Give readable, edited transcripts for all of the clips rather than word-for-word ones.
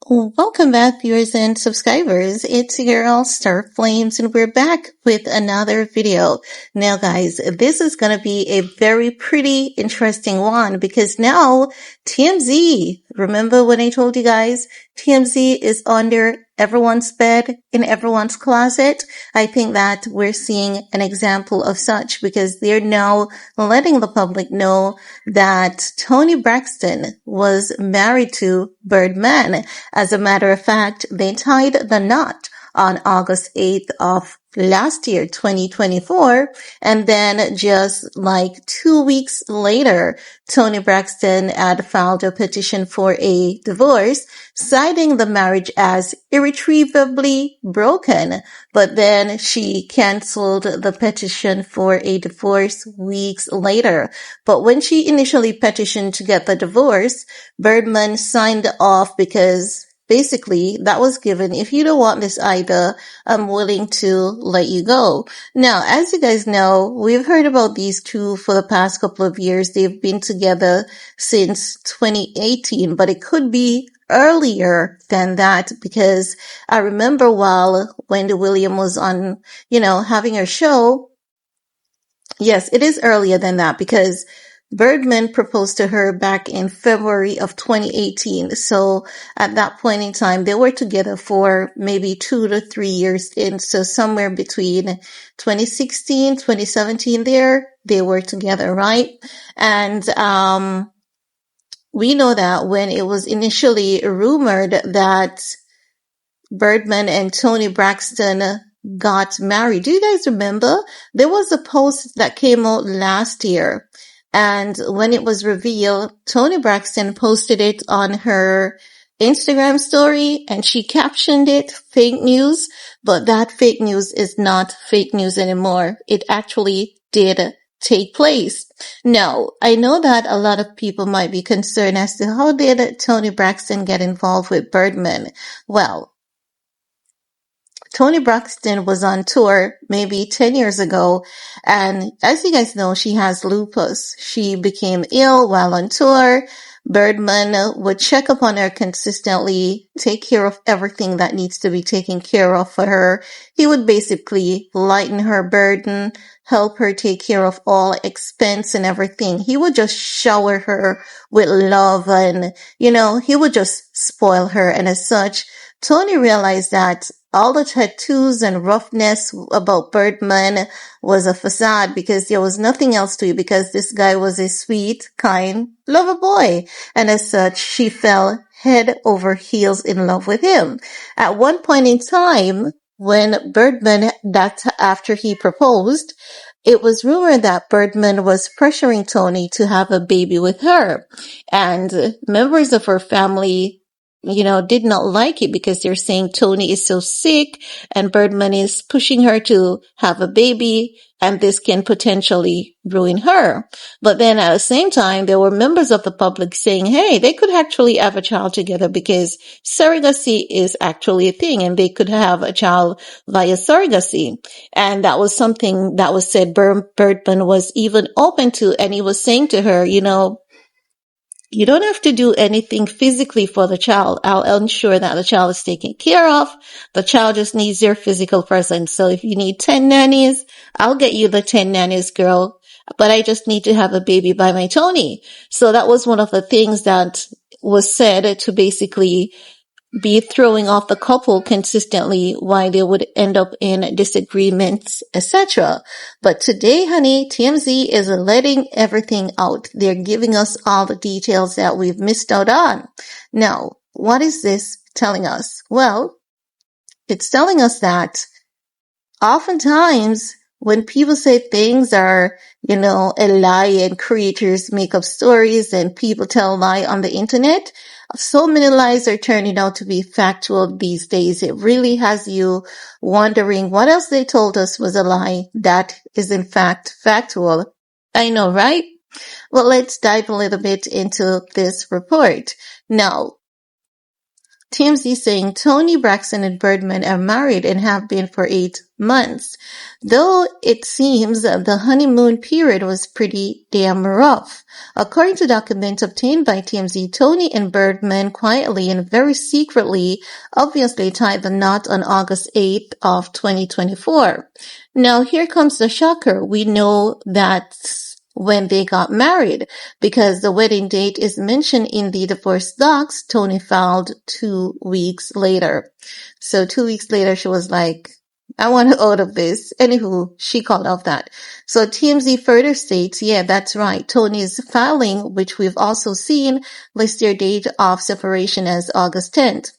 Welcome back, viewers and subscribers. It's your girl, Star Flames, and we're back with another video. Now, guys, this is going to be a very pretty interesting one because now TMZ, remember when I told you guys TMZ is under everyone's bed, in everyone's closet? I think that we're seeing an example of such because they're now letting the public know that Toni Braxton was married to Birdman. As a matter of fact, they tied the knot on August 8th of last year, 2024. And then just like 2 weeks later, Toni Braxton had filed a petition for a divorce, citing the marriage as irretrievably broken. But then she canceled the petition for a divorce weeks later. But when she initially petitioned to get the divorce, Birdman signed off because basically that was given. If you don't want this either, I'm willing to let you go. Now, as you guys know, we've heard about these two for the past couple of years. They've been together since 2018, but it could be earlier than that because I remember while Wendy Williams was on, having her show. Yes, it is earlier than that because Birdman proposed to her back in February of 2018. So at that point in time, they were together for maybe 2 to 3 years in. So somewhere between 2016, 2017 there, they were together, right? And, we know that when it was initially rumored that Birdman and Toni Braxton got married. Do you guys remember? There was a post that came out last year. And when it was revealed, Toni Braxton posted it on her Instagram story and she captioned it fake news. But that fake news is not fake news anymore. It actually did take place. Now, I know that a lot of people might be concerned as to how did Toni Braxton get involved with Birdman? Well, Toni Braxton was on tour maybe 10 years ago, and as you guys know, she has lupus. She became ill while on tour. Birdman would check up on her consistently, take care of everything that needs to be taken care of for her. He would basically lighten her burden, help her take care of all expense and everything. He would just shower her with love and, he would just spoil her. And as such, Toni realized that all the tattoos and roughness about Birdman was a facade because there was nothing else to it because this guy was a sweet, kind, lover boy. And as such, she fell head over heels in love with him. At one point in time, when Birdman, that after he proposed, it was rumored that Birdman was pressuring Toni to have a baby with her. And members of her family did not like it because they're saying Toni is so sick and Birdman is pushing her to have a baby and this can potentially ruin her. But then at the same time, there were members of the public saying, hey, they could actually have a child together because surrogacy is actually a thing and they could have a child via surrogacy. And that was something that was said Birdman was even open to. And he was saying to her, you don't have to do anything physically for the child. I'll ensure that the child is taken care of. The child just needs your physical presence. So if you need 10 nannies, I'll get you the 10 nannies, girl. But I just need to have a baby by my Toni. So that was one of the things that was said to basically be throwing off the couple consistently, why they would end up in disagreements, etc. But today, honey, TMZ is letting everything out. They're giving us all the details that we've missed out on. Now, what is this telling us? Well, it's telling us that oftentimes when people say things are, a lie and creators make up stories and people tell a lie on the internet, so many lies are turning out to be factual these days. It really has you wondering what else they told us was a lie that is in fact factual. I know, right? Well, let's dive a little bit into this report. Now, TMZ saying Toni Braxton and Birdman are married and have been for 8 months, though it seems the honeymoon period was pretty damn rough. According to documents obtained by TMZ, Toni and Birdman quietly and very secretly obviously tied the knot on August 8th of 2024. Now here comes the shocker. We know that's when they got married because the wedding date is mentioned in the divorce docs Toni filed 2 weeks later. So 2 weeks later, she was like, I want out of this. Anywho, she called off that. So TMZ further states, yeah, that's right. Toni's filing, which we've also seen, lists their date of separation as August 10th.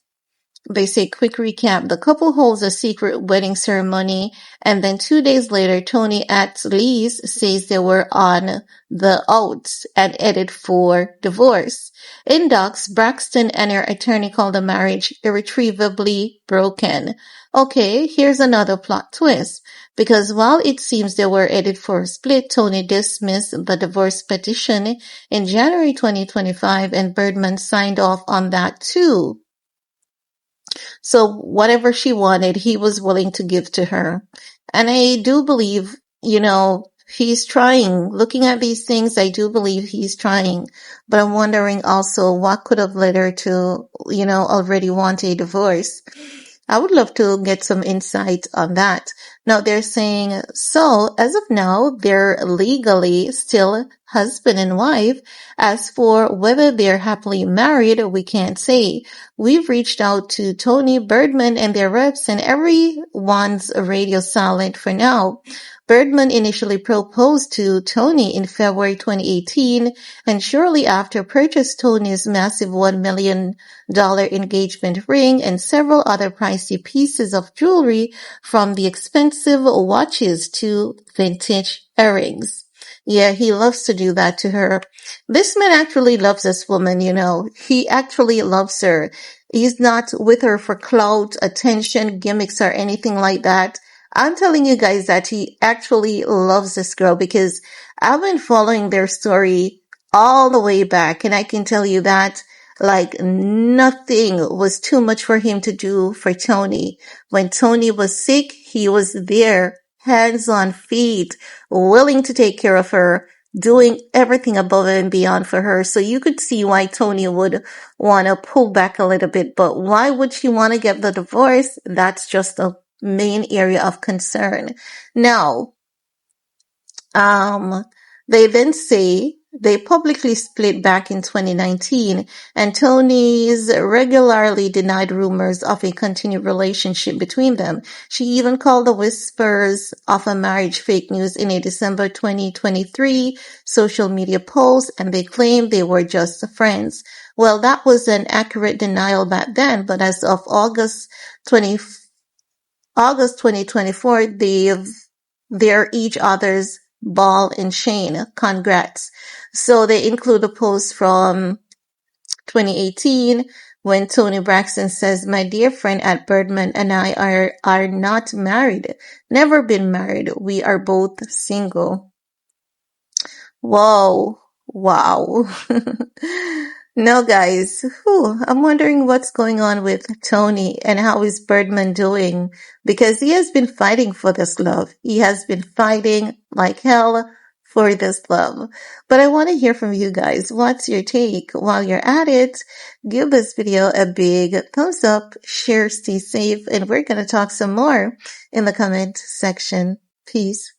They say, quick recap, the couple holds a secret wedding ceremony, and then 2 days later, Toni at least says they were on the outs and headed for divorce. In docs, Braxton and her attorney called the marriage irretrievably broken. Okay, here's another plot twist. Because while it seems they were headed for a split, Toni dismissed the divorce petition in January 2025, and Birdman signed off on that too. So whatever she wanted, he was willing to give to her. And I do believe, he's trying. Looking at these things, I do believe he's trying. But I'm wondering also what could have led her to, already want a divorce. I would love to get some insight on that. Now they're saying, so as of now, they're legally still husband and wife. As for whether they're happily married, we can't say. We've reached out to Toni, Birdman, and their reps, and everyone's radio silent for now. Birdman initially proposed to Toni in February 2018 and shortly after purchased Toni's massive $1 million engagement ring and several other pricey pieces of jewelry, from the expensive watches to vintage earrings. Yeah, he loves to do that to her. This man actually loves this woman, He actually loves her. He's not with her for clout, attention, gimmicks, or anything like that. I'm telling you guys that he actually loves this girl because I've been following their story all the way back, and I can tell you that nothing was too much for him to do for Toni. When Toni was sick, he was there, hands on feet, willing to take care of her, doing everything above and beyond for her. So you could see why Toni would want to pull back a little bit. But why would she want to get the divorce? That's just a main area of concern. Now, they then say they publicly split back in 2019, and Toni's regularly denied rumors of a continued relationship between them. She even called the whispers of a marriage fake news in a December 2023 social media post, and they claimed they were just friends. Well, that was an accurate denial back then, but as of August 2024, they're each other's ball and chain. Congrats. So they include a post from 2018 when Toni Braxton says, my dear friend at Birdman and I are not married, never been married. We are both single. Whoa. Wow. No, guys, I'm wondering what's going on with Toni and how is Birdman doing, because he has been fighting for this love. He has been fighting like hell for this love. But I want to hear from you guys. What's your take? While you're at it, give this video a big thumbs up, share, stay safe, and we're going to talk some more in the comment section. Peace.